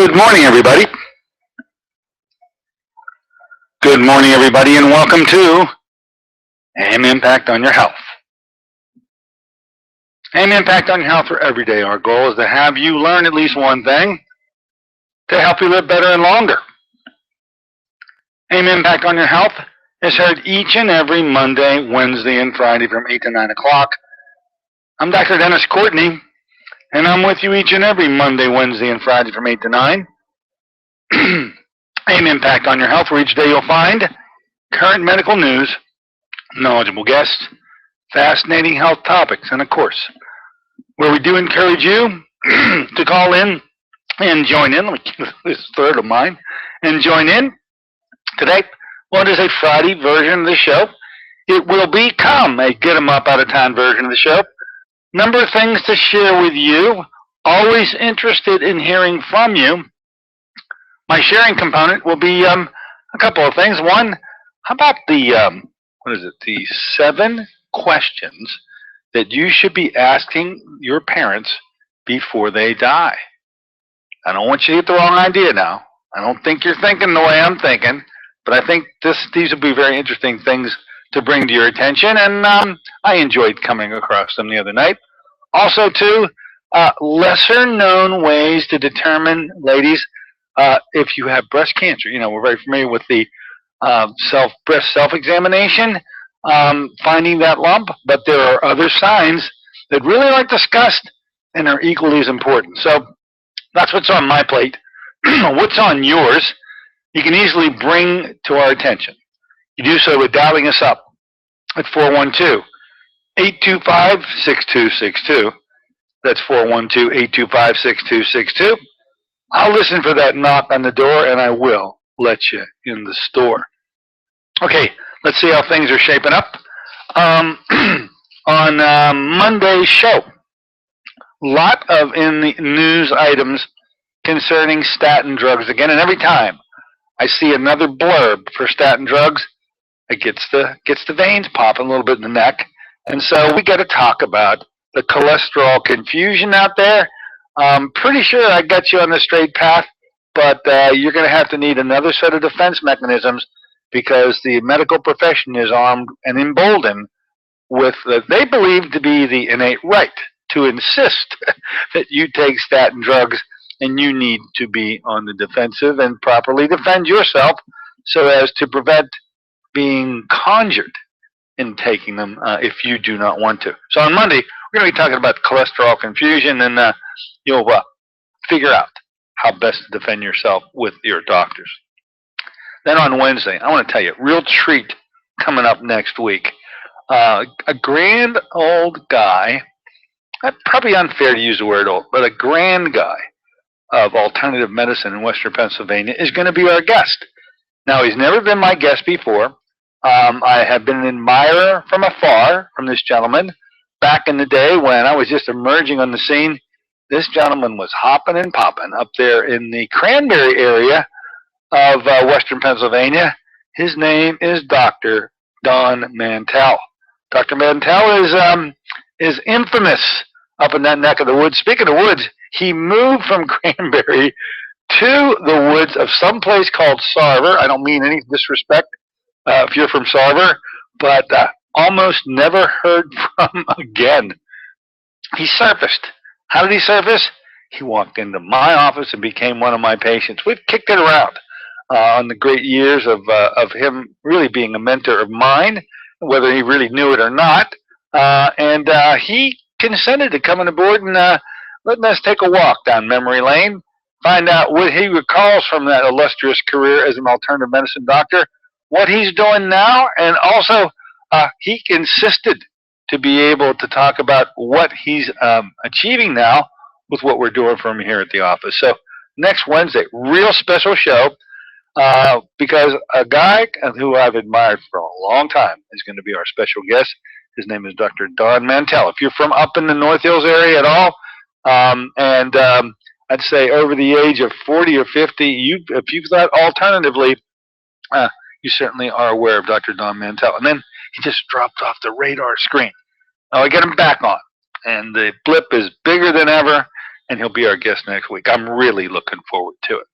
Good morning, everybody. Good morning, everybody, and welcome to AIM Impact on Your Health. AIM Impact on Your Health for every day. Our goal is to have you learn at least one thing to help you live better and longer. AIM Impact on Your Health is heard each and every Monday, Wednesday, and Friday from 8 to 9 o'clock. I'm Dr. Dennis Courtney, and I'm with you each and every Monday, Wednesday, and Friday from 8 to 9. AIM Impact on Your Health, where each day you'll find current medical news, knowledgeable guests, fascinating health topics, and of course, where we do encourage you to call in and join in. Let me keep this third of mine and join in. Today, well, it is a Friday version of the show. It will become a get 'em up out of town version of the show. Number of things to share with you. Always interested in hearing from you. My sharing component will be a couple of things. One, how about the 7 questions that you should be asking your parents before they die? I don't want you to get the wrong idea now. I don't think you're thinking the way I'm thinking, but I think these will be very interesting things to bring to your attention, and I enjoyed coming across them the other night. Also, too, lesser known ways to determine, ladies, if you have breast cancer. You know, we're very familiar with the breast self-examination, finding that lump, but there are other signs that really aren't discussed and are equally as important. So that's what's on my plate. What's on yours, you can easily bring to our attention. You do so with dialing us up at 412-825-6262. That's 412-825-6262. I'll listen for that knock on the door, and I will let you in the store. Okay, let's see how things are shaping up. On Monday's show, a lot of in the news items concerning statin drugs again, and every time I see another blurb for statin drugs, it gets the veins popping a little bit in the neck, and so we got to talk about the cholesterol confusion out there. I'm pretty sure I got you on the straight path, but you're going to have to need another set of defense mechanisms because the medical profession is armed and emboldened with they believe to be the innate right to insist that you take statin drugs, and you need to be on the defensive and properly defend yourself so as to prevent being conjured in taking them if you do not want to. So on Monday, we're going to be talking about cholesterol confusion, and you'll figure out how best to defend yourself with your doctors. Then on Wednesday, I want to tell you, real treat coming up next week. A grand old guy, probably unfair to use the word old, but a grand guy of alternative medicine in Western Pennsylvania is going to be our guest. Now, he's never been my guest before. I have been an admirer from afar from this gentleman. Back in the day when I was just emerging on the scene, this gentleman was hopping and popping up there in the Cranberry area of Western Pennsylvania. His name is Dr. Don Mantell. Dr. Mantell is infamous up in that neck of the woods. Speaking of woods, he moved from Cranberry to the woods of some place called Sarver. I don't mean any disrespect if you're from Sarver, but almost never heard from again. He surfaced. How did he surface? He walked into my office and became one of my patients. We've kicked it around on the great years of him really being a mentor of mine, whether he really knew it or not. And he consented to coming aboard and letting us take a walk down memory lane, find out what he recalls from that illustrious career as an alternative medicine doctor, what he's doing now, and also he insisted to be able to talk about what he's achieving now with what we're doing for him here at the office. So next Wednesday, real special show because a guy who I've admired for a long time is going to be our special guest. His name is Dr. Don Mantell. If you're from up in the North Hills area at all, I'd say over the age of 40 or 50, if you've thought alternatively, you certainly are aware of Dr. Don Mantell. And then he just dropped off the radar screen. Now I get him back on, and the blip is bigger than ever. and he'll be our guest next week. I'm really looking forward to it.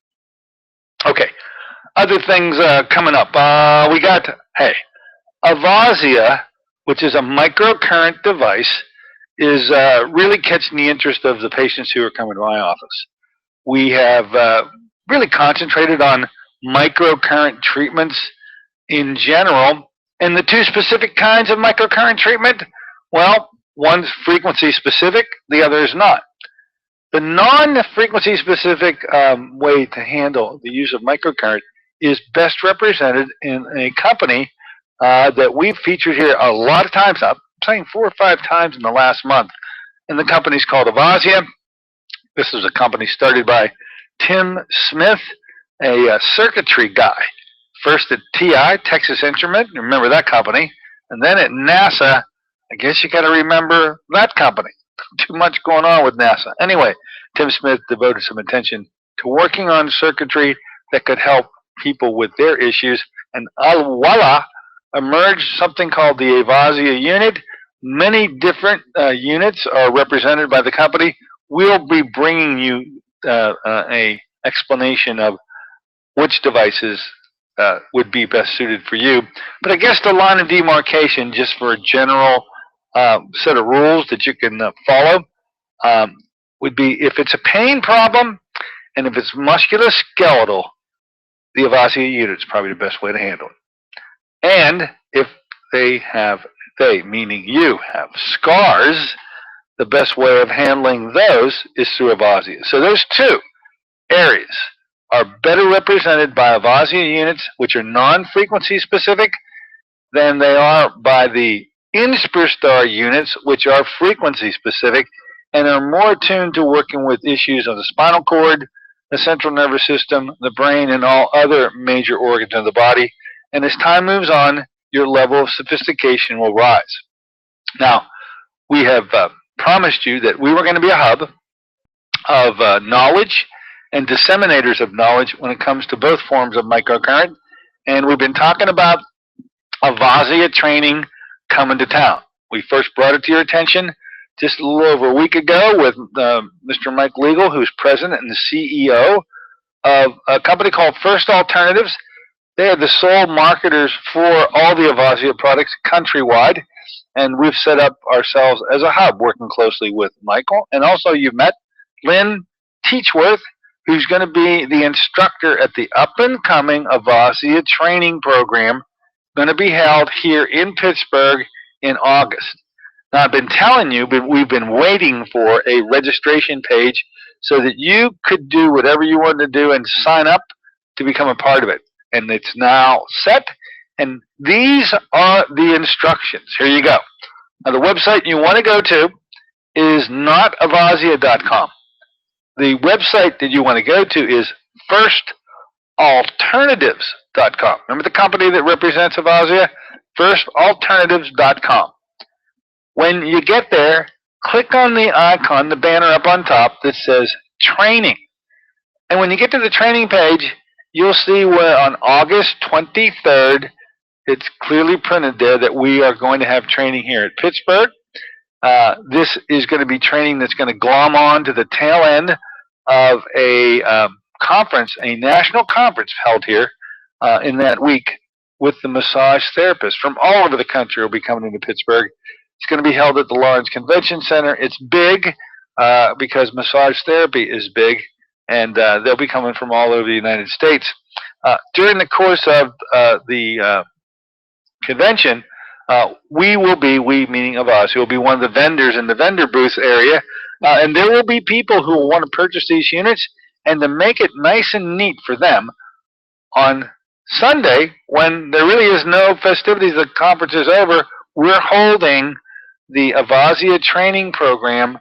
Okay, other things coming up. We got, hey, Avazia, which is a microcurrent device, is really catching the interest of the patients who are coming to my office. We have really concentrated on microcurrent treatments in general. And the two specific kinds of microcurrent treatment, well, one's frequency specific, the other is not. The non-frequency specific way to handle the use of microcurrent is best represented in a company that we've featured here a lot of times. I'm saying 4 or 5 times in the last month. And the company's called Avazia. This is a company started by Tim Smith, a circuitry guy. First at TI, Texas Instrument, remember that company. And then at NASA, I guess you got to remember that company. Too much going on with NASA. Anyway, Tim Smith devoted some attention to working on circuitry that could help people with their issues. And voila, emerged something called the Avazia unit. Many different units are represented by the company. We'll be bringing you a explanation of which devices would be best suited for you. But I guess the line of demarcation, just for a general set of rules that you can follow, would be if it's a pain problem and if it's musculoskeletal, the Avazia unit is probably the best way to handle it. And if they, meaning you, have scars, the best way of handling those is through Avazia. So those two areas are better represented by Avazia units, which are non-frequency specific, than they are by the Inspirastar units, which are frequency specific and are more attuned to working with issues of the spinal cord, the central nervous system, the brain, and all other major organs of the body. And as time moves on, your level of sophistication will rise. Now, we have promised you that we were going to be a hub of knowledge and disseminators of knowledge when it comes to both forms of microcurrent. And we've been talking about Avazia training coming to town. We first brought it to your attention just a little over a week ago with Mr. Mike Legal, who's president and the CEO of a company called First Alternatives. They are the sole marketers for all the Avazia products countrywide, and we've set up ourselves as a hub working closely with Michael. And also you've met Lynn Teachworth, who's going to be the instructor at the up-and-coming Avazia training program going to be held here in Pittsburgh in August. Now, I've been telling you, but we've been waiting for a registration page so that you could do whatever you wanted to do and sign up to become a part of it. And it's now set, and these are the instructions. Here you go. Now, the website you want to go to is not Avazia.com. The website that you want to go to is firstalternatives.com. Remember the company that represents Avazia? Firstalternatives.com. When you get there, click on the icon, the banner up on top that says training. And when you get to the training page, you'll see where on August 23rd, it's clearly printed there that we are going to have training here at Pittsburgh. This is going to be training that's going to glom on to the tail end of a conference, a national conference held here in that week with the massage therapists from all over the country will be coming into Pittsburgh. It's going to be held at the Lawrence Convention Center. It's big because massage therapy is big, and they'll be coming from all over the United States. During the course of the convention, we meaning of us, will be one of the vendors in the vendor booth area, and there will be people who will want to purchase these units, and to make it nice and neat for them, on Sunday, when there really is no festivities, the conference is over, we're holding the Avazia training program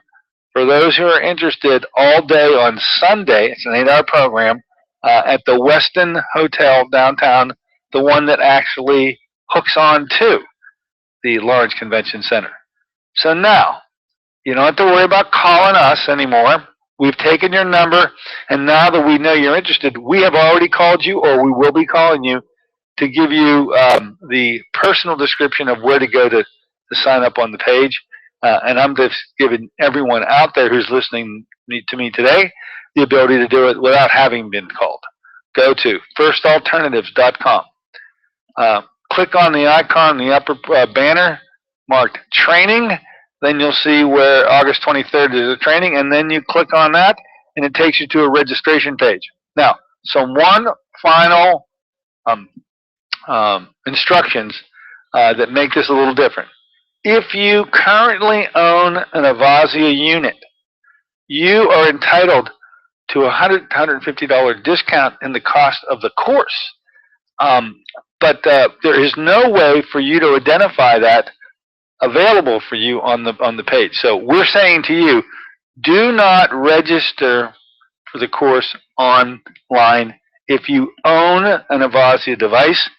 for those who are interested all day on Sunday. It's an 8-hour program at the Westin Hotel downtown, the one that actually hooks on to the Lawrence Convention Center. So now, you don't have to worry about calling us anymore. We've taken your number, and now that we know you're interested, we have already called you, or we will be calling you, to give you the personal description of where to go to sign up on the page. And I'm just giving everyone out there who's listening to me today the ability to do it without having been called. Go to firstalternatives.com. Click on the icon in the upper banner marked training. Then you'll see where August 23rd is a training, and then you click on that, and it takes you to a registration page. Now, some one final instructions that make this a little different. If you currently own an Avasia unit, you are entitled to a $150 discount in the cost of the course. But there is no way for you to identify that available for you on the page. So we're saying to you, do not register for the course online. If you own an Avasia device,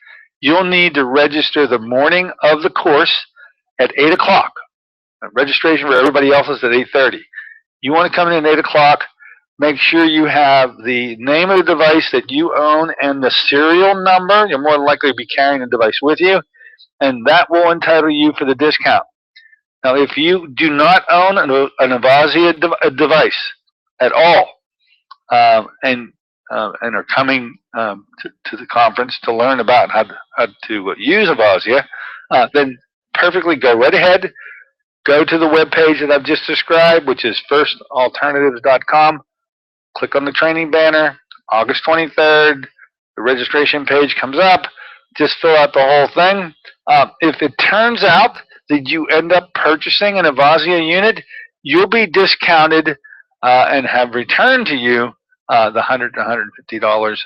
you'll need to register the morning of the course at 8 o'clock. Registration for everybody else is at 8:30. You want to come in at 8 o'clock. Make sure you have the name of the device that you own and the serial number. You're more likely to be carrying the device with you, and that will entitle you for the discount. Now, if you do not own an Avasia device at all, and are coming to the conference to learn about how to use Avasia, then perfectly go right ahead. Go to the web page that I've just described, which is firstalternatives.com. Click on the training banner. August 23rd, the registration page comes up. Just fill out the whole thing. If it turns out that you end up purchasing an Avasia unit, you'll be discounted and have returned to you the $100 to $150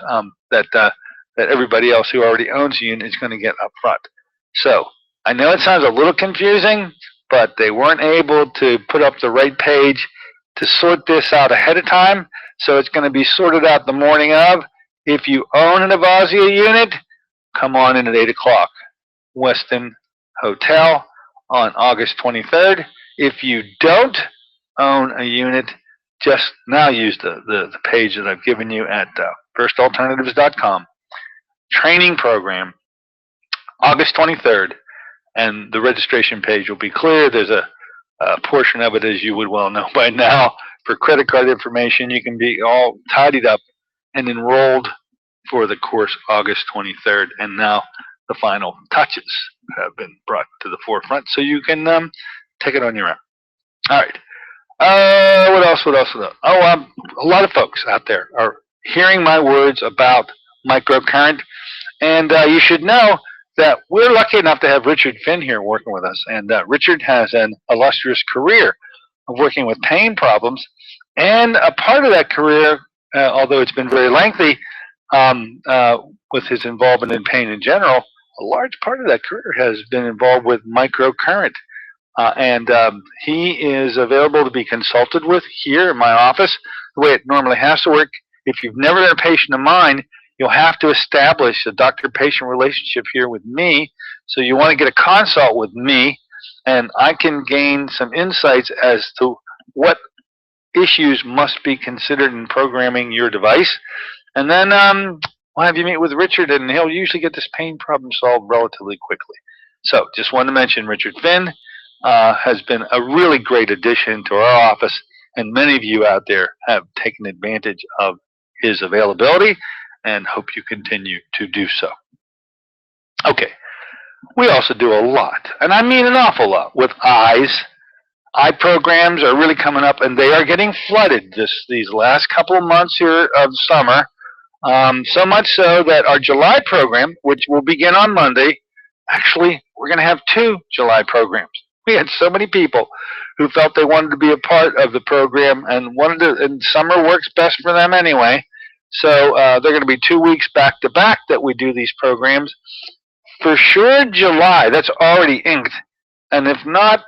that everybody else who already owns a unit is going to get up front. So I know it sounds a little confusing, but they weren't able to put up the right page to sort this out ahead of time. So it's going to be sorted out the morning of. If you own an Avasia unit, come on in at 8 o'clock. Westin Hotel on August 23rd. If you don't own a unit, just now use the page that I've given you at firstalternatives.com. Training program, August 23rd, and the registration page will be clear. There's a portion of it, as you would well know by now, for credit card information. You can be all tidied up and enrolled for the course August 23rd, and now the final touches have been brought to the forefront, so you can take it on your own. All right. What else? A lot of folks out there are hearing my words about microcurrent, and you should know that we're lucky enough to have Richard Finn here working with us, and Richard has an illustrious career of working with pain problems, and a part of that career, although it's been very lengthy, with his involvement in pain in general, a large part of that career has been involved with microcurrent. And he is available to be consulted with here in my office. The way it normally has to work, if you've never been a patient of mine, you'll have to establish a doctor-patient relationship here with me. So you want to get a consult with me, and I can gain some insights as to what issues must be considered in programming your device. And then we'll have you meet with Richard, and he'll usually get this pain problem solved relatively quickly. So just wanted to mention Richard Finn has been a really great addition to our office, and many of you out there have taken advantage of his availability, and hope you continue to do so. Okay, we also do a lot, and I mean an awful lot, with eyes. Eye programs are really coming up, and they are getting flooded these last couple of months here of summer. So much so that our July program, which will begin on Monday, actually, we're going to have 2 July programs. We had so many people who felt they wanted to be a part of the program and wanted to, and summer works best for them anyway. So they're going to be 2 weeks back to back that we do these programs. For sure, July, that's already inked. And if not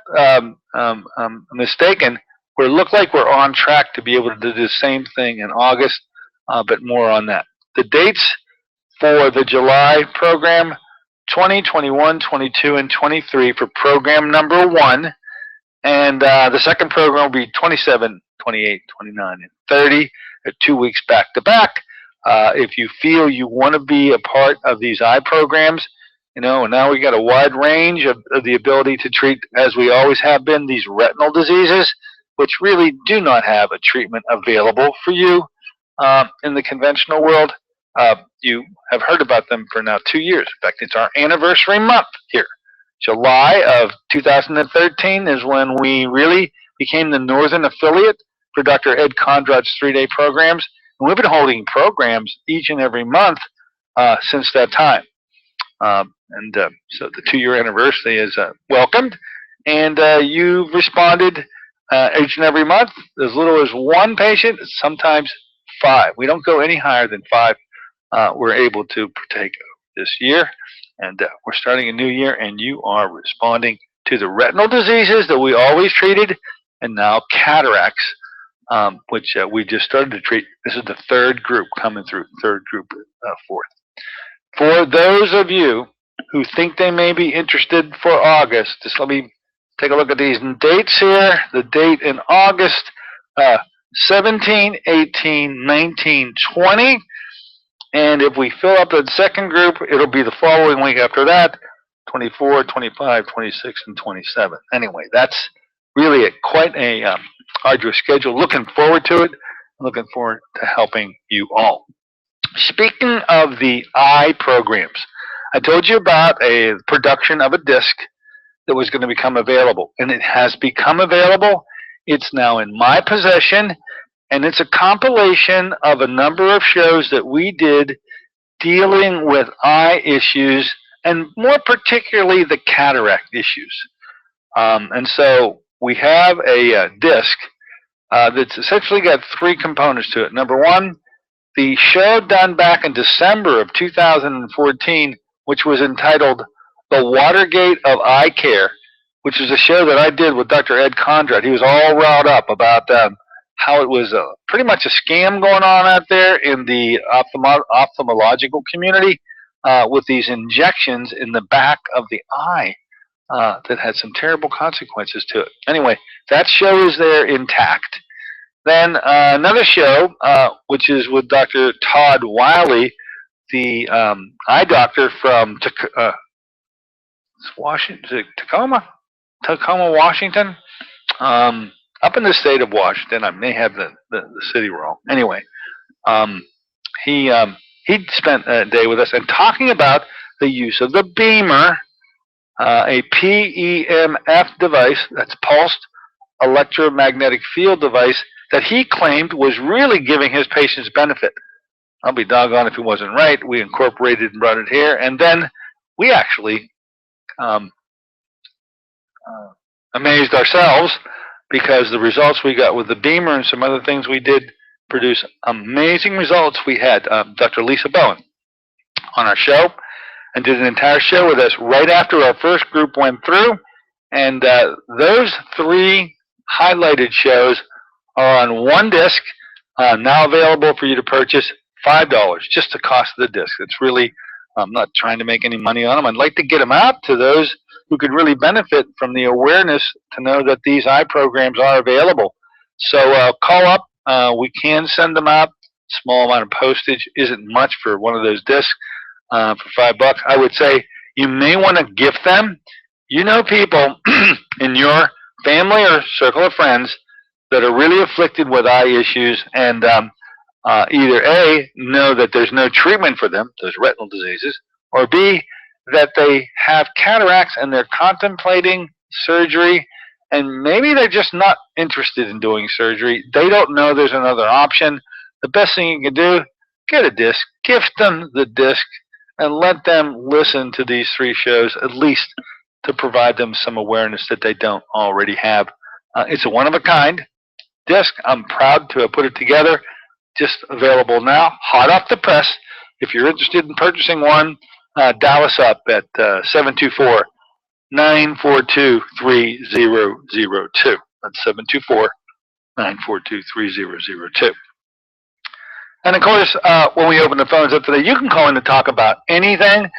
mistaken, we look like we're on track to be able to do the same thing in August, but more on that. The dates for the July program, 20, 21, 22, and 23 for program number 1. And the second program will be 27, 28, 29, and 30, 2 weeks back to back. If you feel you want to be a part of these eye programs, And now we got a wide range of the ability to treat, as we always have been, these retinal diseases, which really do not have a treatment available for you in the conventional world. You have heard about them for now 2 years. In fact, it's our anniversary month here. July of 2013 is when we really became the northern affiliate for Dr. Ed Condrat's 3-day programs. And we've been holding programs each and every month since that time. So the 2-year anniversary is welcomed. And you've responded each and every month, as little as 1 patient, sometimes 5. We don't go any higher than 5. We're able to partake this year. And we're starting a new year, and you are responding to the retinal diseases that we always treated, and now cataracts, which we just started to treat. This is the 3rd group coming through, 3rd group, 4th. For those of you who think they may be interested for August, just let me take a look at these dates here. The date in August, 17, 18, 19, 20. And if we fill up the 2nd group, it'll be the following week after that, 24, 25, 26, and 27. Anyway, that's really quite a arduous schedule. Looking forward to it. Looking forward to helping you all. Speaking of the eye programs, I told you about a production of a disc that was going to become available, and it has become available. It's now in my possession, and it's a compilation of a number of shows that we did dealing with eye issues, and more particularly the cataract issues. And so we have a disc that's essentially got 3 components to it. Number 1, the show done back in December of 2014, which was entitled The Watergate of Eye Care, which is a show that I did with Dr. Ed Condrat. He was all riled up about how it was pretty much a scam going on out there in the ophthalmological community with these injections in the back of the eye that had some terrible consequences to it. Anyway, that show is there intact. Then another show, which is with Dr. Todd Wiley, the eye doctor from Tacoma, Washington, up in the state of Washington. I may have the city wrong. Anyway, he spent a day with us and talking about the use of the beamer, a PEMF device, that's pulsed electromagnetic field device, that he claimed was really giving his patients benefit. I'll be doggone if he wasn't right. We incorporated and brought it here, and then we actually amazed ourselves, because the results we got with the beamer and some other things we did produce amazing results. We had Dr. Lisa Bowen on our show and did an entire show with us right after our first group went through, and those 3 highlighted shows are on 1 disc, now available for you to purchase, $5, just the cost of the disc. It's really, I'm not trying to make any money on them. I'd like to get them out to those who could really benefit from the awareness to know that these eye programs are available. So call up. We can send them out. Small amount of postage isn't much for one of those discs for $5. I would say you may want to gift them. You know people in your family or circle of friends that are really afflicted with eye issues, and either A, know that there's no treatment for them, those retinal diseases, or B, that they have cataracts and they're contemplating surgery, and maybe they're just not interested in doing surgery. They don't know there's another option. The best thing you can do, get a disc, gift them the disc, and let them listen to these 3 shows, at least to provide them some awareness that they don't already have. It's a one-of-a-kind disc. I'm proud to have put it together. Just available now, hot off the press. If you're interested in purchasing one, dial us up at 724-942-3002. That's 724-942-3002. And of course, when we open the phones up today, you can call in to talk about anything.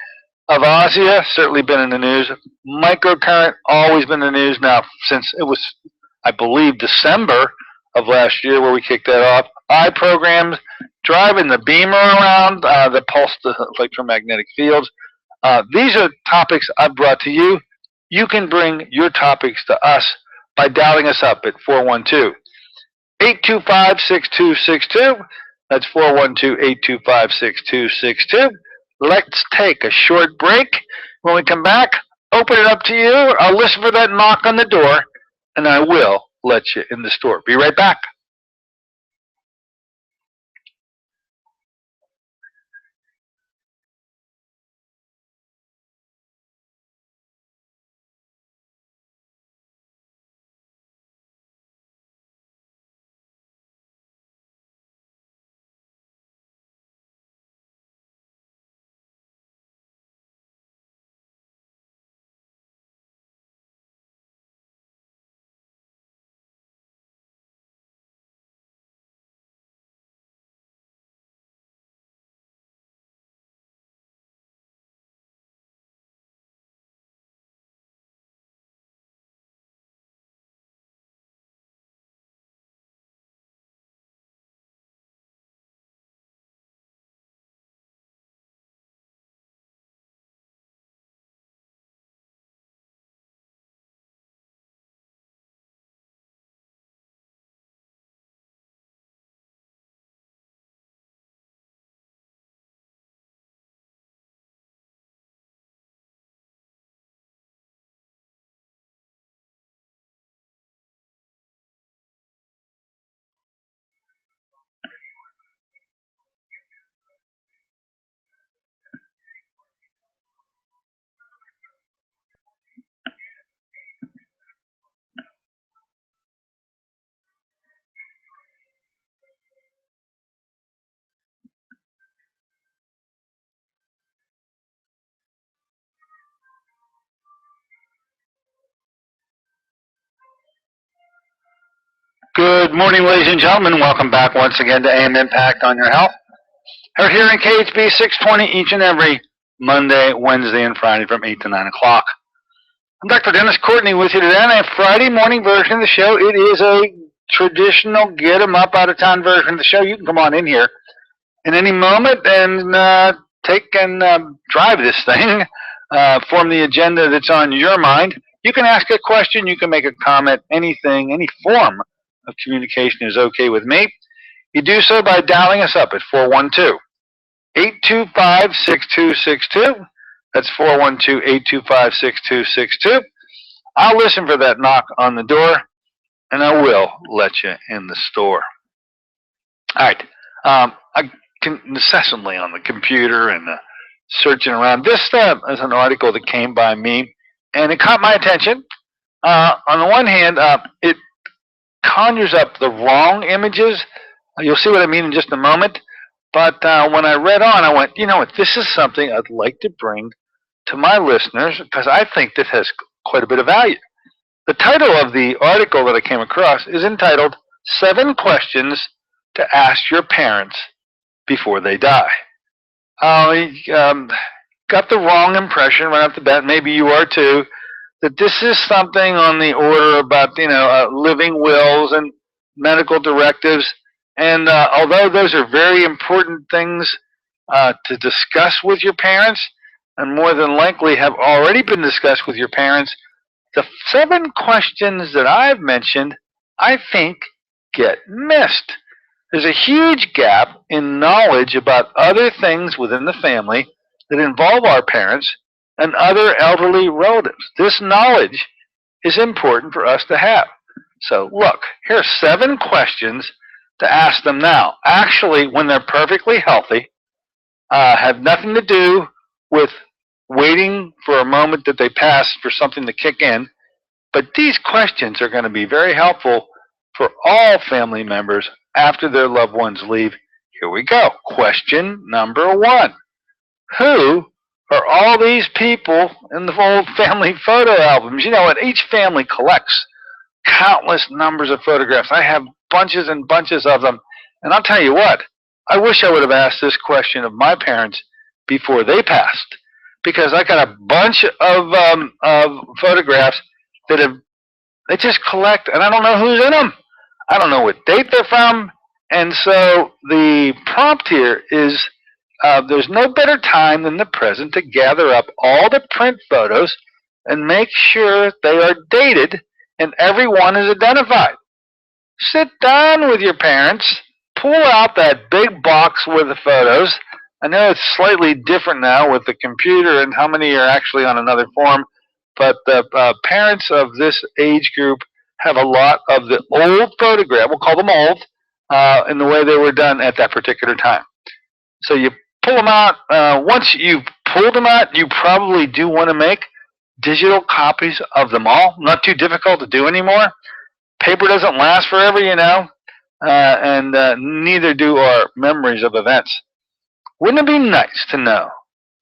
Avasia, certainly been in the news. Microcurrent, always been in the news now since it was, I believe, December of last year where we kicked that off. Eye programs, driving the beamer around that pulse the electromagnetic fields. These are topics I've brought to you. You can bring your topics to us by dialing us up at 412-825-6262. That's 412-825-6262. Let's take a short break. When we come back, open it up to you. I'll listen for that knock on the door, and I will let you in the store. Be right back. Good morning, ladies and gentlemen. Welcome back once again to AM Impact on Your Health. We're here in KHB 620 each and every Monday, Wednesday, and Friday from 8 to 9 o'clock. I'm Dr. Dennis Courtney with you today on a Friday morning version of the show. It is a traditional get 'em up out of town version of the show. You can come on in here in any moment and take and drive this thing, form the agenda that's on your mind. You can ask a question, you can make a comment, anything, any form of communication is okay with me. You do so by dialing us up at 412-825-6262. That's 412-825-6262. I'll listen for that knock on the door, and I will let you in the store. All right. I can incessantly on the computer and searching around. This is an article that came by me, and it caught my attention. On the one hand, it conjures up the wrong images. You'll see what I mean in just a moment. But when I read on, I went, you know what, this is something I'd like to bring to my listeners because I think this has quite a bit of value. The title of the article that I came across is entitled 7 Questions to Ask Your Parents Before They Die. Got the wrong impression right off the bat, maybe you are too, that this is something on the order about, living wills and medical directives. And although those are very important things to discuss with your parents, and more than likely have already been discussed with your parents, the 7 questions that I've mentioned, I think, get missed. There's a huge gap in knowledge about other things within the family that involve our parents and other elderly relatives. This knowledge is important for us to have. So look, here are 7 questions to ask them now. Actually, when they're perfectly healthy, have nothing to do with waiting for a moment that they pass for something to kick in. But these questions are going to be very helpful for all family members after their loved ones leave. Here we go. Question number 1. Who are all these people in the old family photo albums? You know what? Each family collects countless numbers of photographs. I have bunches and bunches of them. And I'll tell you what, I wish I would have asked this question of my parents before they passed, because I got a bunch of photographs that they just collect, and I don't know who's in them. I don't know what date they're from. And so the prompt here is there's no better time than the present to gather up all the print photos and make sure they are dated and everyone is identified. Sit down with your parents, pull out that big box with the photos. I know it's slightly different now with the computer and how many are actually on another form, but the parents of this age group have a lot of the old photograph, we'll call them old, in the way they were done at that particular time. So you pull them out. Once you've pulled them out, you probably do want to make digital copies of them all. Not too difficult to do anymore. Paper doesn't last forever, and neither do our memories of events. Wouldn't it be nice to know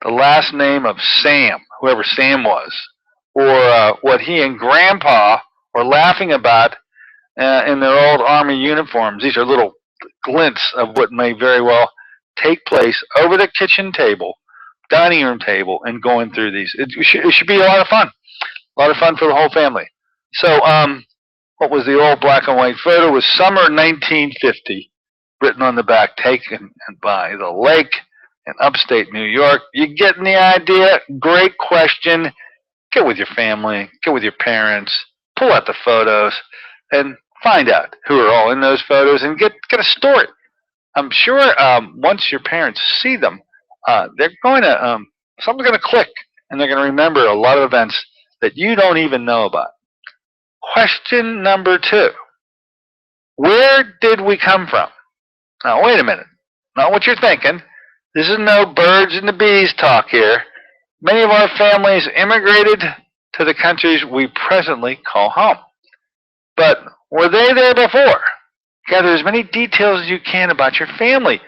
the last name of Sam, whoever Sam was, or what he and Grandpa were laughing about in their old Army uniforms? These are little glints of what may very well take place over the kitchen table, dining room table, and going through these. It should be a lot of fun. A lot of fun for the whole family. So, what was the old black and white photo? It was summer 1950, written on the back, taken by the lake in upstate New York. You getting the idea? Great question. Get with your family, get with your parents, pull out the photos, and find out who are all in those photos and get a story. I'm sure once your parents see them, they're going to something's going to click, and they're going to remember a lot of events that you don't even know about. Question number 2: where did we come from? Now, wait a minute. Not what you're thinking. This is no birds and the bees talk here. Many of our families immigrated to the countries we presently call home. But were they there before? Gather as many details as you can about your family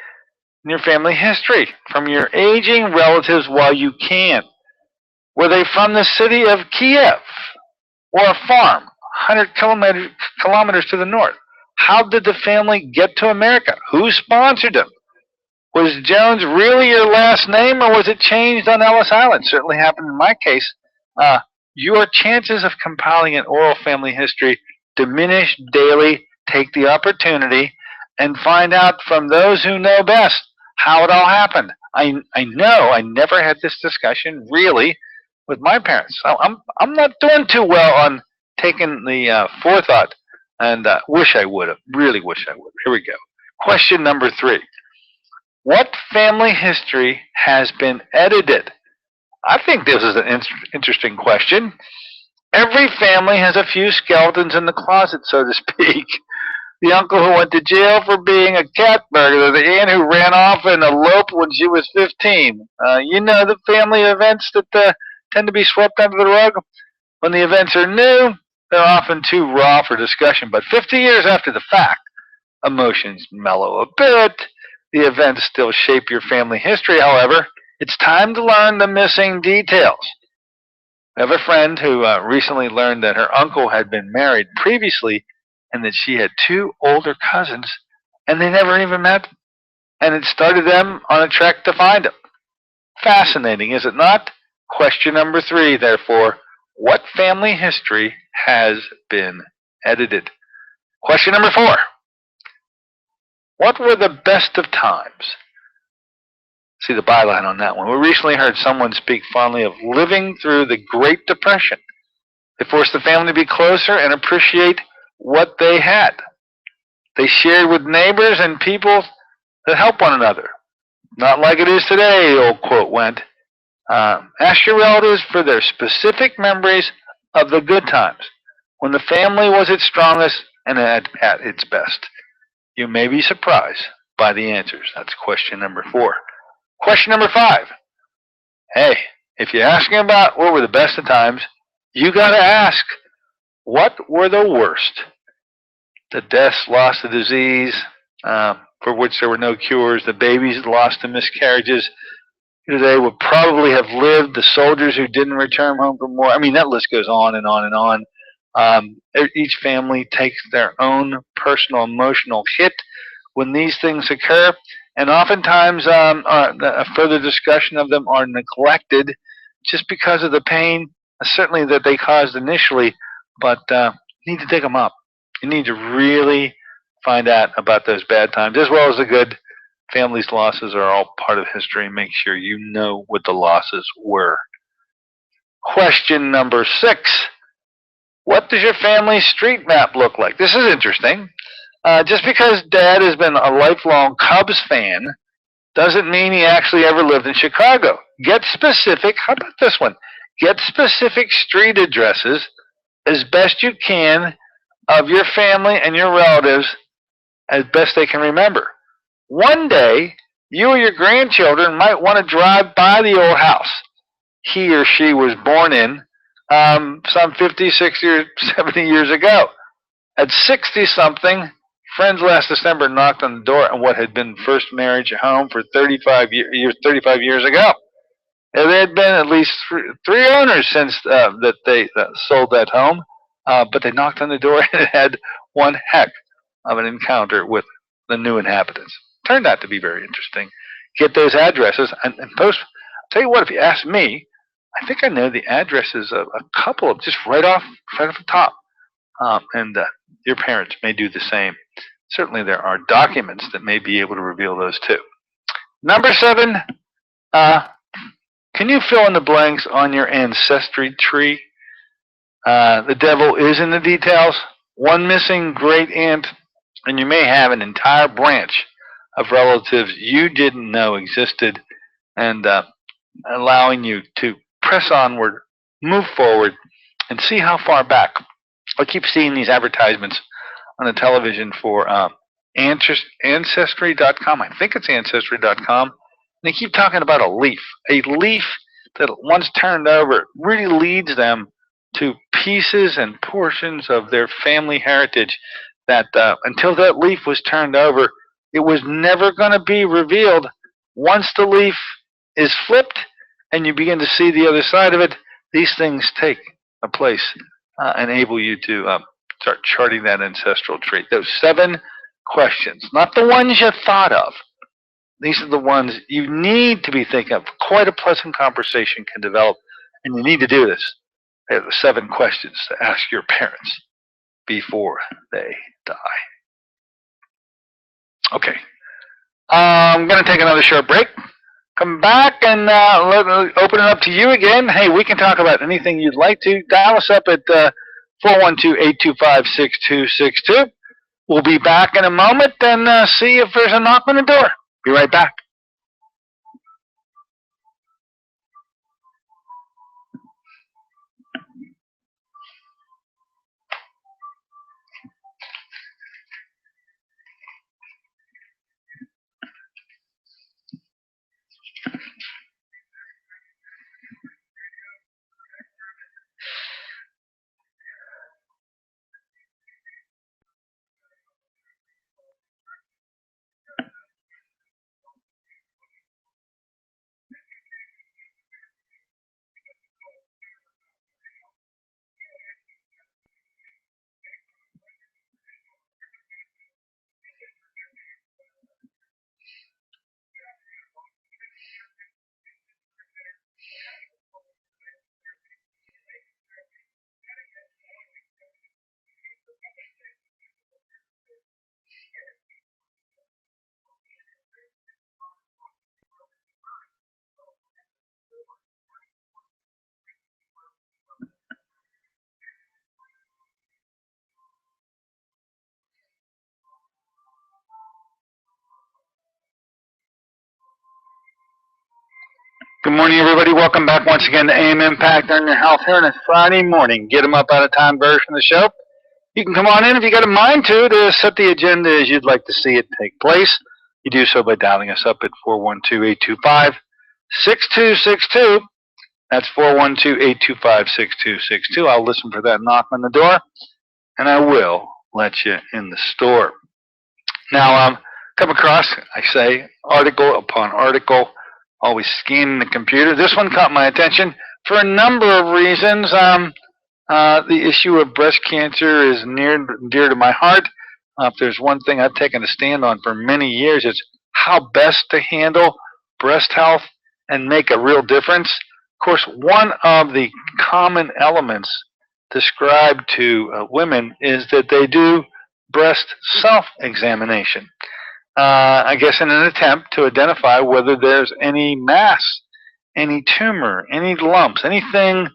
and your family history from your aging relatives while you can. Were they from the city of Kiev or a farm 100 kilometers to the north? How did the family get to America? Who sponsored them? Was Jones really your last name, or was it changed on Ellis Island? Certainly happened in my case. Your chances of compiling an oral family history diminish daily. Take the opportunity and find out from those who know best how it all happened. I know I never had this discussion really with my parents. I'm not doing too well on taking the forethought, and wish I would have. Really wish I would. Here we go. Question number 3. What family history has been edited? I think this is an interesting question. Every family has a few skeletons in the closet, so to speak. The uncle who went to jail for being a cat burglar, the aunt who ran off and eloped when she was 15. The family events that tend to be swept under the rug. When the events are new, they're often too raw for discussion. But 50 years after the fact, emotions mellow a bit. The events still shape your family history, however. It's time to learn the missing details. I have a friend who recently learned that her uncle had been married previously and that she had 2 older cousins, and they never even met. And it started them on a trek to find him. Fascinating, is it not? Question number 3, therefore. What family history has been edited? Question number 4. What were the best of times? See the byline on that one. We recently heard someone speak fondly of living through the Great Depression. It forced the family to be closer and appreciate what they had. They shared with neighbors and people that help one another. Not like it is today, the old quote went. Ask your relatives for their specific memories of the good times, when the family was its strongest and at its best. You may be surprised by the answers. That's question number 4. Question number 5. Hey, if you're asking about what were the best of times, you got to ask, what were the worst? The deaths lost to disease, for which there were no cures, the babies lost to miscarriages. They would probably have lived, the soldiers who didn't return home from war. I mean, that list goes on and on and on. Each family takes their own personal emotional hit when these things occur, and oftentimes a further discussion of them are neglected just because of the pain, certainly that they caused initially, but you need to dig them up. You need to really find out about those bad times as well as the good Family's losses are all part of history. Make sure you know what the losses were. Question number 6. What does your family street map look like? This is interesting. Just because Dad has been a lifelong Cubs fan doesn't mean he actually ever lived in Chicago. Get specific. How about this one? Get specific street addresses as best you can of your family and your relatives as best they can remember. One day, you or your grandchildren might want to drive by the old house he or she was born in some 50, 60, or 70 years ago. At 60-something, friends last December knocked on the door on what had been first marriage home for 35 years ago. And there had been at least three owners since that they sold that home, but they knocked on the door and it had one heck of an encounter with the new inhabitants. Turned out to be very interesting. Get those addresses and post. I'll tell you what, if you ask me, I think I know the addresses of a couple of just right off the top. And your parents may do the same. Certainly there are documents that may be able to reveal those too. Number 7, can you fill in the blanks on your ancestry tree? The devil is in the details. One missing great aunt, and you may have an entire branch of relatives you didn't know existed, and allowing you to press onward, move forward, and see how far back. I keep seeing these advertisements on the television for Ancestry.com. I think it's Ancestry.com. And they keep talking about a leaf that once turned over really leads them to pieces and portions of their family heritage that until that leaf was turned over, it was never going to be revealed. Once the leaf is flipped and you begin to see the other side of it, these things take a place, enable you to start charting that ancestral tree. Those 7 questions, not the ones you thought of. These are the ones you need to be thinking of. Quite a pleasant conversation can develop, and you need to do this. They have the 7 questions to ask your parents before they die. Okay. I'm going to take another short break. Come back and open it up to you again. Hey, we can talk about anything you'd like to. Dial us up at 412-825-6262. We'll be back in a moment and see if there's a knock on the door. Be right back. Good morning, everybody. Welcome back once again to AM Impact on Your Health here on a Friday morning. Get them up out of time version of the show. You can come on in if you got a mind to set the agenda as you'd like to see it take place. You do so by dialing us up at 412-825-6262. That's 412-825-6262. I'll listen for that knock on the door, and I will let you in the store. Now, come across, I say, article upon article, always scanning the computer. This one caught my attention for a number of reasons. The issue of breast cancer is near and dear to my heart. If there's one thing I've taken a stand on for many years, it's how best to handle breast health and make a real difference. Of course, one of the common elements described to women is that they do breast self-examination. I guess in an attempt to identify whether there's any mass, any tumor, any lumps, anything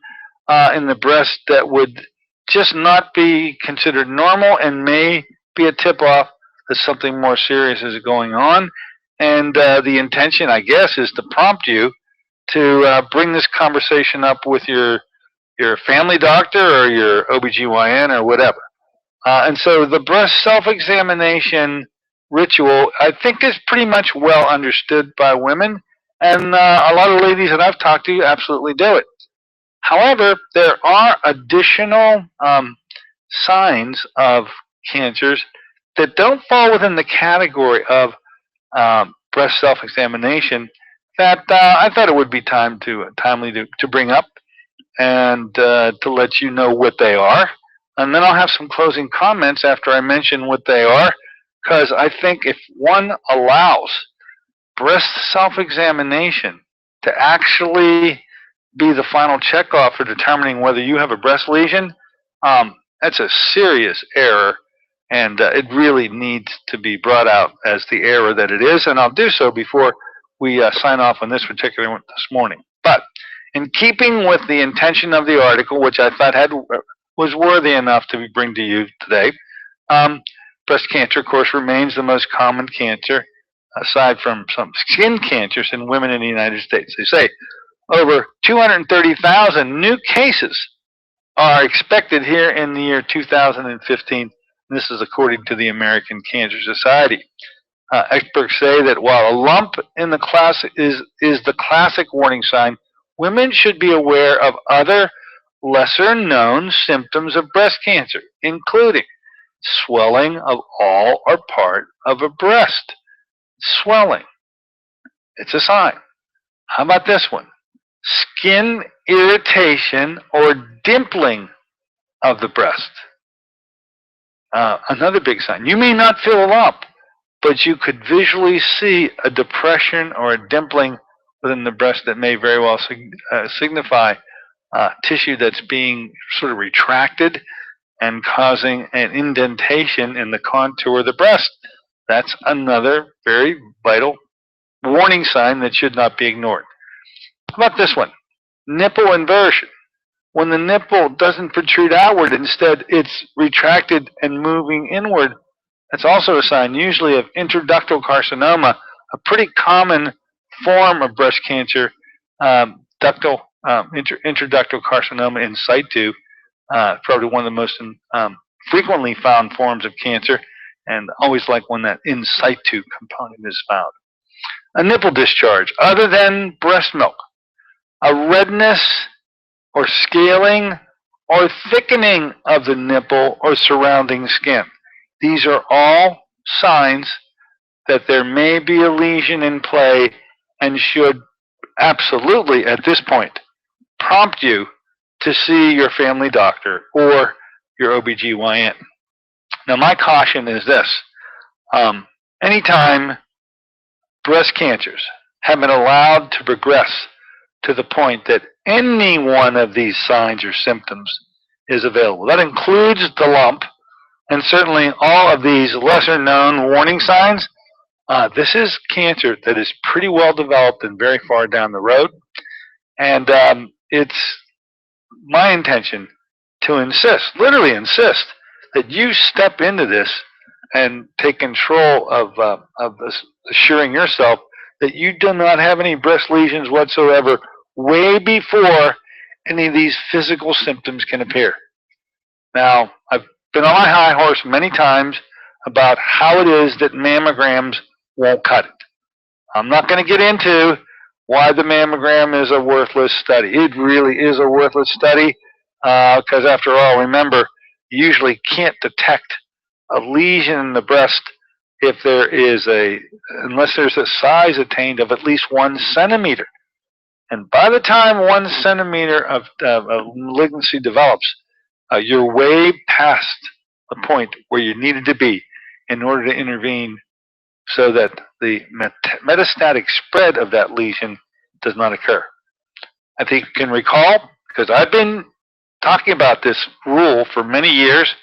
in the breast that would just not be considered normal and may be a tip-off that something more serious is going on. And the intention, I guess, is to prompt you to bring this conversation up with your family doctor or your OBGYN or whatever. And so the breast self-examination ritual, I think, is pretty much well understood by women. And a lot of ladies that I've talked to absolutely do it. However, there are additional signs of cancers that don't fall within the category of breast self-examination that I thought it would be timely to bring up and to let you know what they are. And then I'll have some closing comments after I mention what they are, because I think if one allows breast self-examination to actually be the final checkoff for determining whether you have a breast lesion, that's a serious error, and it really needs to be brought out as the error that it is, and I'll do so before we sign off on this particular one this morning. But in keeping with the intention of the article, which I thought was worthy enough to bring to you today, breast cancer, of course, remains the most common cancer, aside from some skin cancers in women in the United States. They say over 230,000 new cases are expected here in the year 2015. This is according to the American Cancer Society. Experts say that while a lump in the class is the classic warning sign, women should be aware of other lesser-known symptoms of breast cancer, including swelling of all or part of a breast. Swelling. It's a sign. How about this one? Skin irritation or dimpling of the breast. Another big sign. You may not feel a lump, but you could visually see a depression or a dimpling within the breast that may very well signify tissue that's being sort of retracted and causing an indentation in the contour of the breast. That's another very vital warning sign that should not be ignored. How about this one? Nipple inversion. When the nipple doesn't protrude outward, instead it's retracted and moving inward, that's also a sign, usually of intraductal carcinoma, a pretty common form of breast cancer, intraductal carcinoma in situ, probably one of the most frequently found forms of cancer, and always like when that in situ component is found. A nipple discharge, other than breast milk, a redness or scaling or thickening of the nipple or surrounding skin. These are all signs that there may be a lesion in play and should absolutely, at this point, prompt you to see your family doctor or your OBGYN. Now, my caution is this. Anytime breast cancers have been allowed to progress to the point that any one of these signs or symptoms is available, that includes the lump, and certainly all of these lesser-known warning signs, this is cancer that is pretty well developed and very far down the road. And it's my intention to insist, literally insist, that you step into this and take control of assuring yourself that you do not have any breast lesions whatsoever way before any of these physical symptoms can appear. Now, I've been on my high horse many times about how it is that mammograms won't cut it. I'm not going to get into why the mammogram is a worthless study. It really is a worthless study because, after all, remember, you usually can't detect a lesion in the breast if there is unless there's a size attained of at least 1 centimeter. And by the time 1 centimeter of malignancy develops, you're way past the point where you needed to be in order to intervene so that the metastatic spread of that lesion does not occur. I think you can recall, because I've been talking about this rule for many years,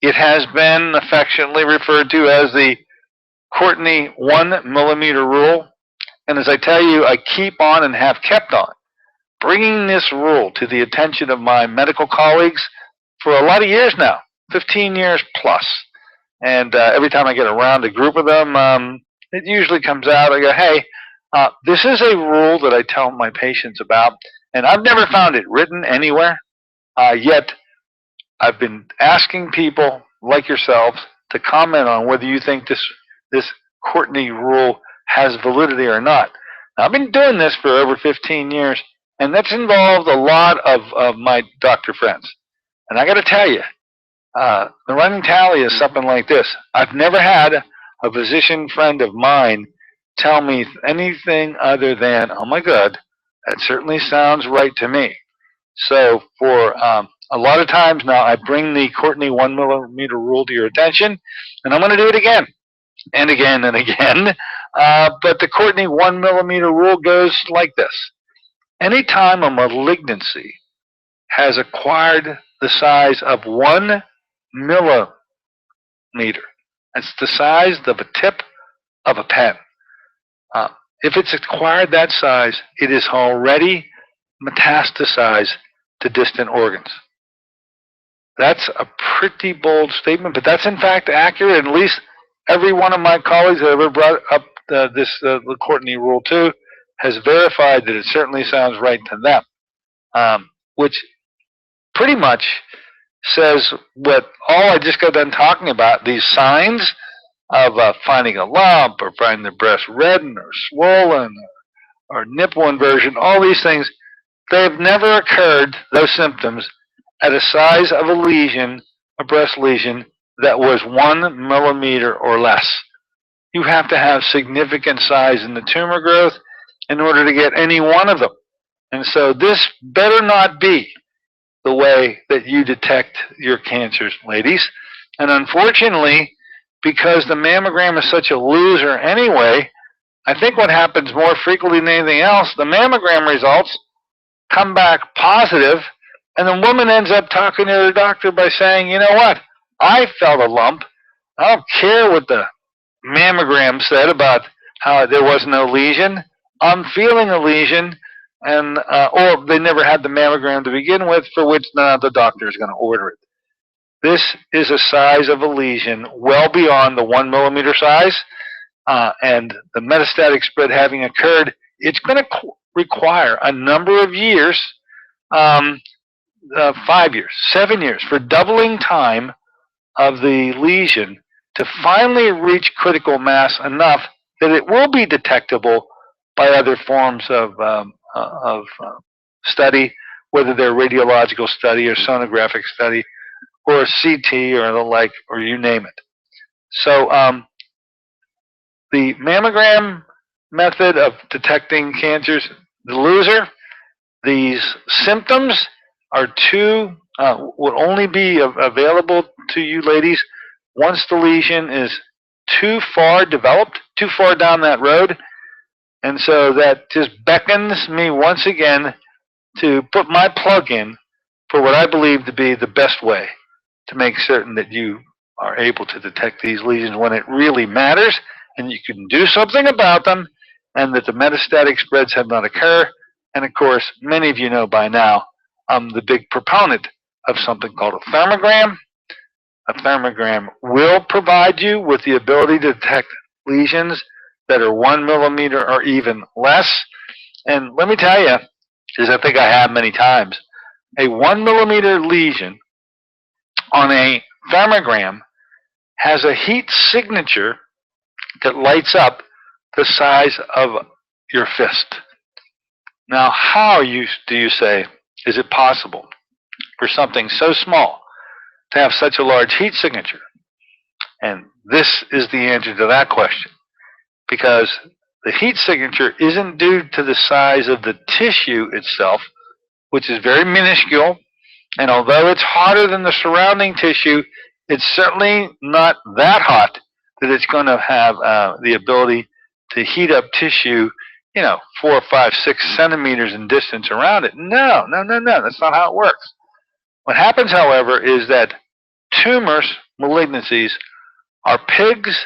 it has been affectionately referred to as the Courtney 1 millimeter rule. And as I tell you, I keep on and have kept on bringing this rule to the attention of my medical colleagues for a lot of years now, 15 years plus. And every time I get around a group of them, it usually comes out. I go, hey, this is a rule that I tell my patients about, and I've never found it written anywhere. Yet I've been asking people like yourselves to comment on whether you think this Courtney rule has validity or not. Now, I've been doing this for over 15 years, and that's involved a lot of my doctor friends. And I got to tell you, the running tally is something like this. I've never had a physician friend of mine tell me anything other than, oh my God, that certainly sounds right to me. So for a lot of times now, I bring the Courtney 1 millimeter rule to your attention, and I'm going to do it again and again and again. But the Courtney 1 millimeter rule goes like this. Anytime a malignancy has acquired the size of 1 millimeter, that's the size of a tip of a pen. If it's acquired that size, it is already metastasized to distant organs. That's a pretty bold statement, but that's in fact accurate. At least every one of my colleagues that I've ever brought up the Courtney rule to has verified that it certainly sounds right to them, which pretty much says what all I just got done talking about, these signs of finding a lump or finding the breast reddened or swollen or nipple inversion, all these things, they've never occurred, those symptoms, at a size of a lesion, a breast lesion, that was 1 millimeter or less. You have to have significant size in the tumor growth in order to get any one of them. And so this better not be the way that you detect your cancers, ladies. And unfortunately, because the mammogram is such a loser anyway, I think what happens more frequently than anything else, the mammogram results come back positive, and the woman ends up talking to her doctor by saying, you know what, I felt a lump. I don't care what the mammogram said about how there was no lesion. I'm feeling a lesion, and or they never had the mammogram to begin with, for which now the doctor is going to order it. This is a size of a lesion well beyond the 1 millimeter size, and the metastatic spread having occurred, it's going to require a number of years, 5 years, 7 years, for doubling time of the lesion to finally reach critical mass enough that it will be detectable by other forms of study, whether they're radiological study or sonographic study or a CT or the like, or you name it. So the mammogram method of detecting cancers, the loser, these symptoms are would only be available to you ladies once the lesion is too far developed, too far down that road. And so that just beckons me once again to put my plug in for what I believe to be the best way to make certain that you are able to detect these lesions when it really matters and you can do something about them, and that the metastatic spreads have not occurred. And of course, many of you know by now, I'm the big proponent of something called a thermogram. A thermogram will provide you with the ability to detect lesions that are 1 millimeter or even less. And let me tell you, as I think I have many times, a 1 millimeter lesion on a thermogram has a heat signature that lights up the size of your fist. Now, how do you say, is it possible for something so small to have such a large heat signature? And this is the answer to that question. Because the heat signature isn't due to the size of the tissue itself, which is very minuscule, and although it's hotter than the surrounding tissue, it's certainly not that hot that it's going to have the ability to heat up tissue, 4, 5, 6 centimeters in distance around it. No, that's not how it works. What happens, however, is that tumors, malignancies, are pigs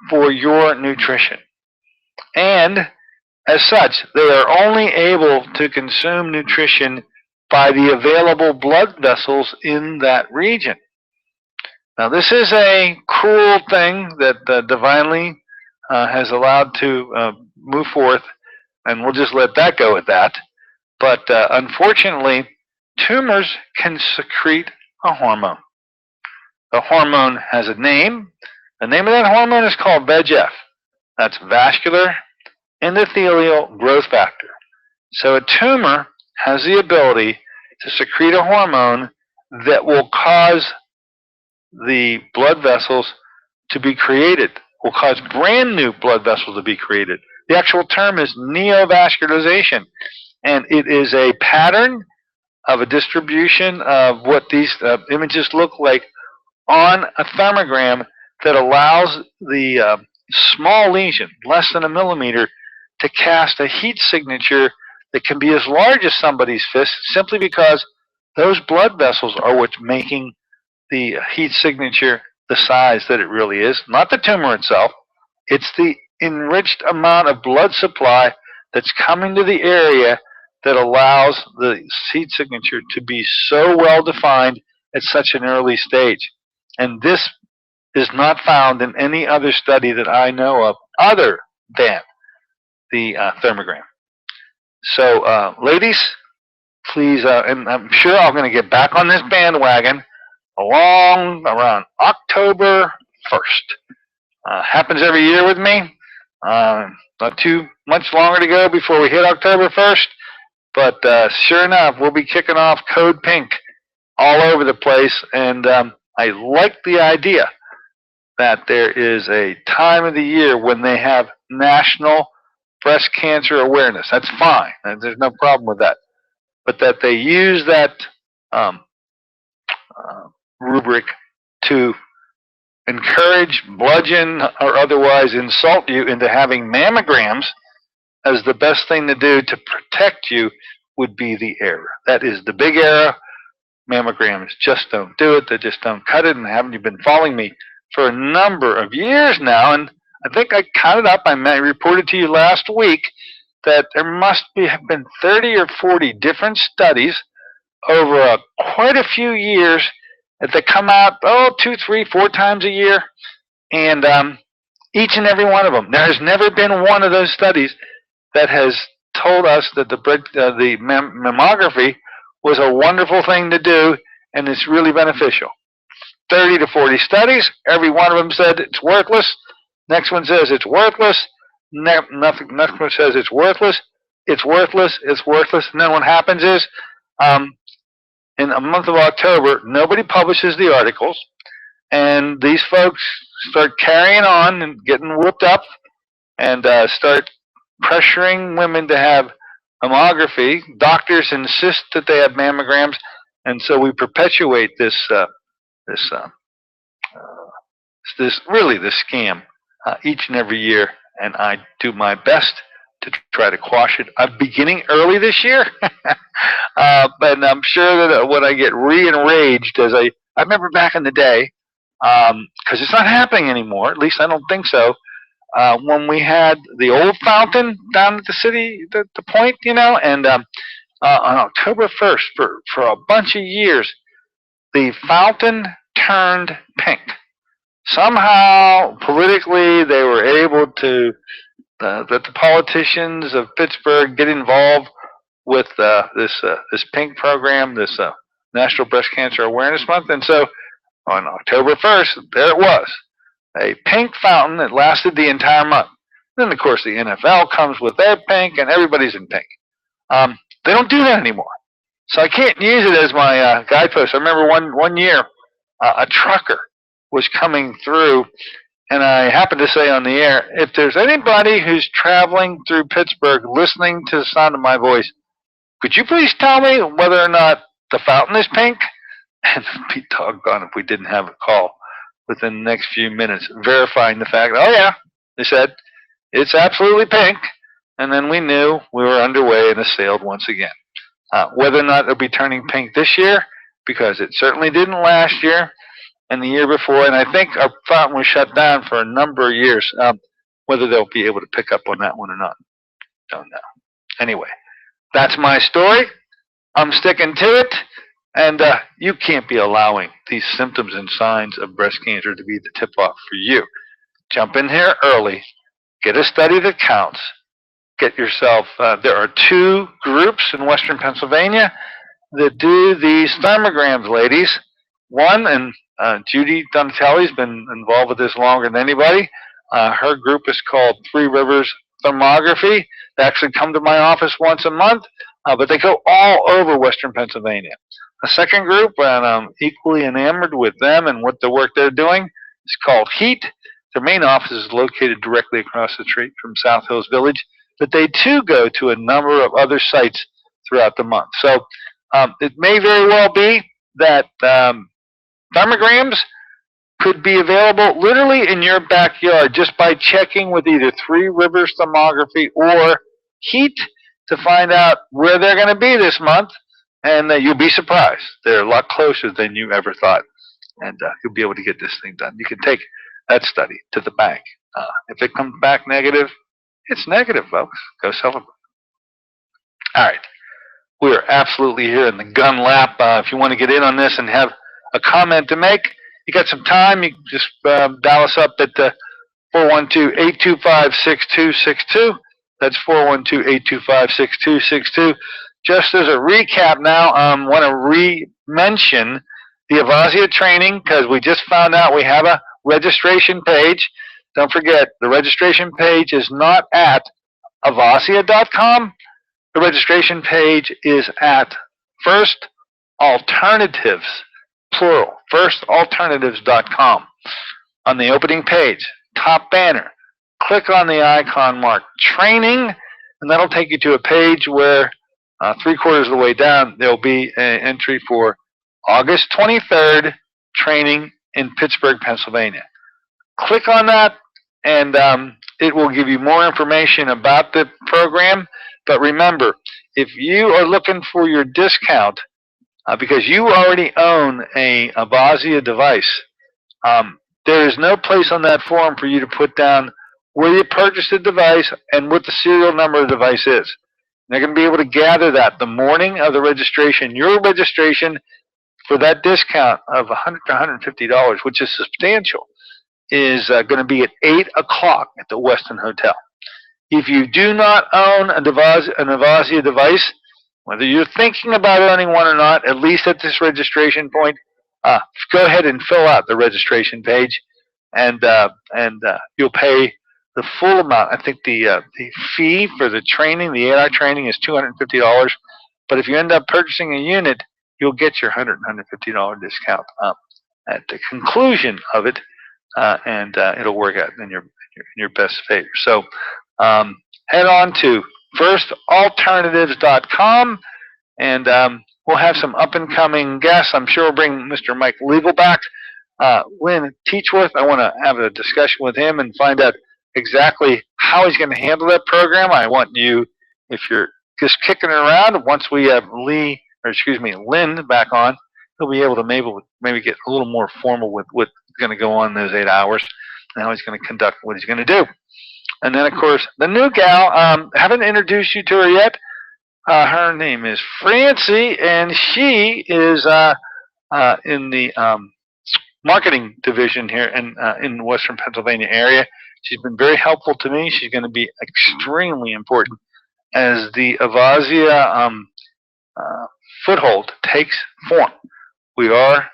for your nutrition. And as such, they are only able to consume nutrition by the available blood vessels in that region. Now, this is a cruel thing that divinely has allowed to move forth, and we'll just let that go at that. But unfortunately, tumors can secrete a hormone. The hormone has a name. The name of that hormone is called VEGF. That's vascular endothelial growth factor. So a tumor has the ability to secrete a hormone that will cause the blood vessels to be created, will cause brand new blood vessels to be created. The actual term is neovascularization, and it is a pattern of a distribution of what these images look like on a thermogram that allows the small lesion, less than a millimeter, to cast a heat signature that can be as large as somebody's fist, simply because those blood vessels are what's making the heat signature the size that it really is. Not the tumor itself. It's the enriched amount of blood supply that's coming to the area that allows the heat signature to be so well defined at such an early stage. And this is not found in any other study that I know of other than the thermogram. So, ladies, please, and I'm sure I'm going to get back on this bandwagon around October 1st. Happens every year with me. Not too much longer to go before we hit October 1st, but sure enough, we'll be kicking off Code Pink all over the place, and I like the idea that there is a time of the year when they have National Breast Cancer Awareness. That's fine. There's no problem with that. But that they use that rubric to encourage, bludgeon, or otherwise insult you into having mammograms as the best thing to do to protect you would be the error. That is the big error. Mammograms just don't do it. They just don't cut it. And haven't you been following me for a number of years now? And I think I counted up. I reported to you last week that there must have been 30 or 40 different studies over quite a few years that come out 2, 3, 4 times a year, and each and every one of them. There has never been one of those studies that has told us that the mammography was a wonderful thing to do and it's really beneficial. 30 to 40 studies, every one of them said it's worthless. Next one says it's worthless. Next one says it's worthless. It's worthless. It's worthless. And then what happens is, in the month of October, nobody publishes the articles, and these folks start carrying on and getting whooped up and start pressuring women to have mammography. Doctors insist that they have mammograms, and so we perpetuate this scam each and every year, and I do my best to try to quash it. I'm beginning early this year, but I'm sure that when I get re-enraged, as I remember back in the day, because it's not happening anymore, at least I don't think so, when we had the old fountain down at the city, the point, and on October 1st, for a bunch of years, the fountain turned pink. Somehow, politically, they were able to, that the politicians of Pittsburgh get involved with this pink program, this National Breast Cancer Awareness Month. And so on October 1st, there it was, a pink fountain that lasted the entire month. Then, of course, the NFL comes with their pink, and everybody's in pink. They don't do that anymore. So I can't use it as my guidepost. I remember one year, a trucker was coming through, and I happened to say on the air, if there's anybody who's traveling through Pittsburgh listening to the sound of my voice, could you please tell me whether or not the fountain is pink? And be doggone if we didn't have a call within the next few minutes verifying the fact, oh yeah, they said, it's absolutely pink. And then we knew we were underway and assailed once again. Whether or not it'll be turning pink this year, because it certainly didn't last year, and the year before, and I think our fountain was shut down for a number of years. Whether they'll be able to pick up on that one or not, don't know. Anyway, that's my story. I'm sticking to it, and you can't be allowing these symptoms and signs of breast cancer to be the tip-off for you. Jump in here early. Get a study that counts. Get yourself, there are 2 groups in Western Pennsylvania that do these thermograms, ladies. One, and Judy Donatelli's been involved with this longer than anybody. Her group is called Three Rivers Thermography. They actually come to my office once a month, but they go all over Western Pennsylvania. A second group, and I'm equally enamored with them and what the work they're doing, is called HEAT. Their main office is located directly across the street from South Hills Village, but they too go to a number of other sites throughout the month. So it may very well be that thermograms could be available literally in your backyard just by checking with either Three Rivers Thermography or HEAT to find out where they're going to be this month, and you'll be surprised. They're a lot closer than you ever thought, and you'll be able to get this thing done. You can take that study to the bank. If it comes back negative, it's negative, folks. Go celebrate. All right. We are absolutely here in the gun lap. If you want to get in on this and have a comment to make, you got some time, you can just dial us up at 412-825-6262. That's 412-825-6262. Just as a recap now, I want to re-mention the Avasia training because we just found out we have a registration page. Don't forget, the registration page is not at avasia.com. The registration page is at First Alternatives, plural, firstalternatives.com. On the opening page, top banner, click on the icon marked Training, and that'll take you to a page where 3/4 of the way down, there'll be an entry for August 23rd training in Pittsburgh, Pennsylvania. Click on that, and it will give you more information about the program. But remember, if you are looking for your discount, because you already own a Avasia device, there is no place on that form for you to put down where you purchased the device and what the serial number of the device is. They're going to be able to gather that the morning of the registration. Your registration for that discount of $100 to $150, which is substantial, is going to be at 8 o'clock at the Westin Hotel. If you do not own an Avasia device, whether you're thinking about owning one or not, at least at this registration point, go ahead and fill out the registration page, and you'll pay the full amount. I think the fee for the training, the 8-hour training, is $250. But if you end up purchasing a unit, you'll get your $100 and $150 discount at the conclusion of it, and it'll work out in your best favor. So head on to firstalternatives.com, and we'll have some up-and-coming guests. I'm sure we'll bring Mr. Mike Legal back. Lynn Teachworth, I want to have a discussion with him and find out exactly how he's going to handle that program. I want you, if you're just kicking around, once we have Lynn back on, he'll be able to maybe get a little more formal with what's going to go on in those 8 hours and how he's going to conduct what he's going to do. And then, of course, the new gal, haven't introduced you to her yet. Her name is Francie, and she is in the marketing division here in the Western Pennsylvania area. She's been very helpful to me. She's going to be extremely important as the Avasia foothold takes form. We're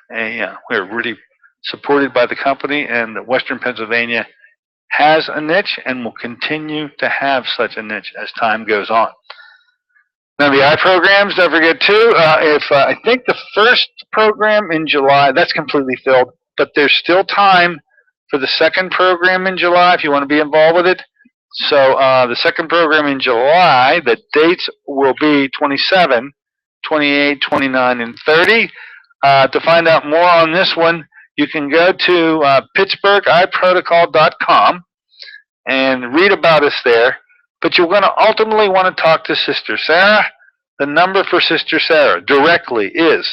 really supported by the company, and Western Pennsylvania has a niche and will continue to have such a niche as time goes on. Now, the eye programs, don't forget too, I think the first program in July, that's completely filled, but there's still time for the second program in July if you want to be involved with it. So the second program in July, the dates will be 27, 28, 29, and 30. To find out more on this one, you can go to pittsburgheyeprotocol.com and read about us there. But you're going to ultimately want to talk to Sister Sarah. The number for Sister Sarah directly is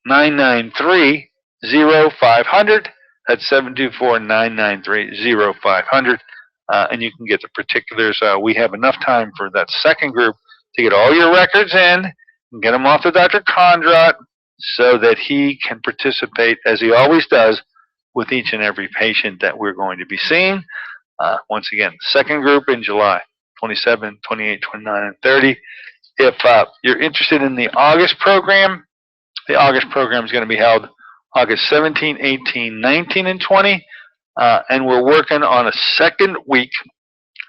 724-993-0500. That's 724-993-0500. And you can get the particulars. We have enough time for that second group to get all your records in and get them off to Dr. Condrot so that he can participate, as he always does, with each and every patient that we're going to be seeing. Once again, second group in July 27, 28, 29, and 30. If you're interested in the August program is going to be held August 17, 18, 19, and 20. And we're working on a second week,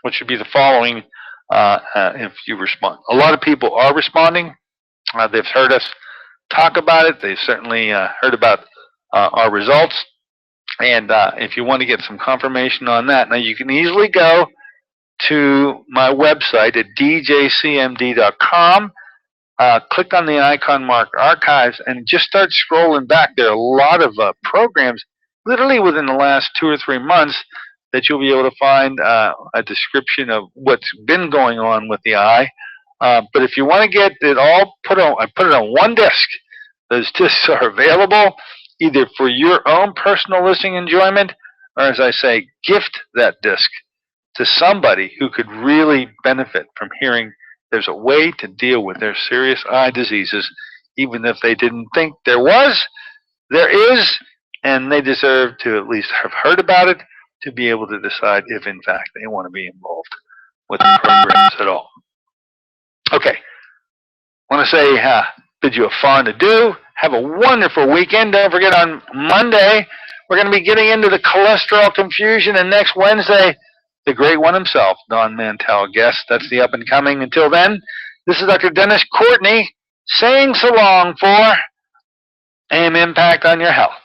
which would be the following if you respond. A lot of people are responding. They've heard us talk about it. They've certainly heard about our results. And if you want to get some confirmation on that, now you can easily go to my website at djcmd.com, click on the icon marked Archives, and just start scrolling back. There are a lot of programs, literally within the last 2 or 3 months, that you'll be able to find a description of what's been going on with the eye. But if you want to get it all I put it on one disc. Those discs are available either for your own personal listening enjoyment, or, as I say, gift that disc to somebody who could really benefit from hearing there's a way to deal with their serious eye diseases, even if they didn't think there was. There is, and they deserve to at least have heard about it to be able to decide if, in fact, they want to be involved with the programs at all. Okay. I want to say, bid you a fond adieu. Have a wonderful weekend. Don't forget, on Monday, we're going to be getting into the cholesterol confusion, and next Wednesday, the great one himself, Don Mantell, guest. That's the up and coming. Until then, this is Dr. Dennis Courtney saying so long for AM Impact on your health.